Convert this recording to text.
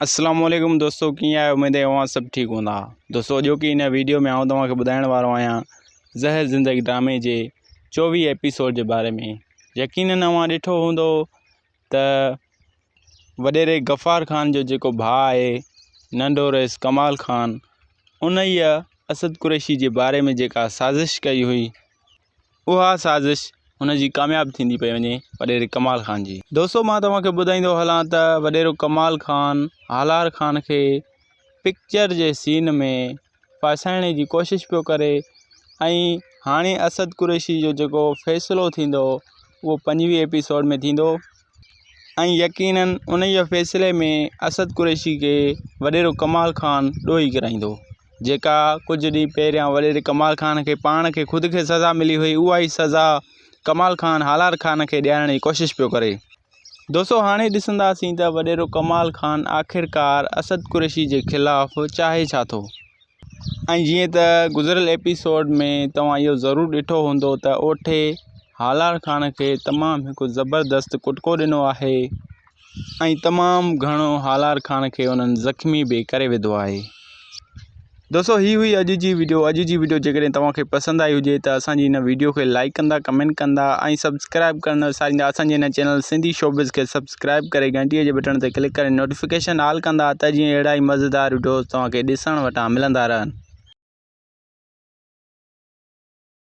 अस्सलामुअलैकुम दोस्तों, कीअं आहियो? उम्मीद है अवां सब ठीक होंदा। दोस्तों जो कि इन वीडियो में आऊं तव्हांखे ॿुधाइण वारो आहियां ज़हर ज़िंदगी ड्रामे जे 24 एपिसोड के बारे में। यकीनन अवां ॾिठो हूंदो त वॾेरे गफ़ार ख़ान जो जेको भाउ आहे नंढो रईस कमाल ख़ान, उन ई असद कुरैशी के बारे में जेका साज़िश कई हुई, उहा साज़िश उनकी कामयाब थींदी पई वञे वॾेरे कमाल ख़ान जी। दोस्तों मां तव्हांखे ॿुधाईंदो हलां त वॾेरो कमाल ख़ान हालार ख़ान के पिक्चर के सीन में फसाइण की कोशिश पियो करे ऐं हाणे असद कुरैशी जो जेको फ़ैसिलो थींदो वो 25 एपिसोड में थींदो ऐं यकीनन उन फ़ैसिले में असद कुरैशी के वॾेरो कमाल ख़ान ॾोही कराईंदो। जेका कुछ ॾींहं पहिरियां वॾेरे कमाल ख़ान के पाण के खुद के सज़ा मिली हुई, उहा ही सज़ा कमाल ख़ान हालार ख़ान के ॾियारण की कोशिश पियो करे। दोस्तों हाणे ॾिसंदासीं त वॾेरो कमाल ख़ान आखिरकार असद कुरैशी के खिलाफ़ चाहे छा थो। ऐं जीअं त गुज़िरियल एपिसोड में तव्हां इहो ज़रूर ॾिठो हूंदो त ओठे हालार ख़ान के तमाम एक ज़बरदस्त कुटको ॾिनो आहे ऐं तमाम घणो हालार ख़ान के उन्हनि ज़ख्मी भी करे विधो आहे। दोस्तों ही हुई अॼु जी वीडियो जेकॾहिं तव्हांखे पसंद आई हुजे त असांजी इन वीडियो के लाइक कंदा, कमेंट कंदा ऐं सब्सक्राइब करण विसारींदा। असांजे इन चैनल सिंधी शोबिज़ के सब्सक्राइब करे घंटीअ जे बटन ते क्लिक करे नोटिफिकेशन ऑल कंदा त जीअं अहिड़ा ई मज़ेदार वीडियोज़ तव्हांखे ॾिसण वटां मिलंदा रहनि।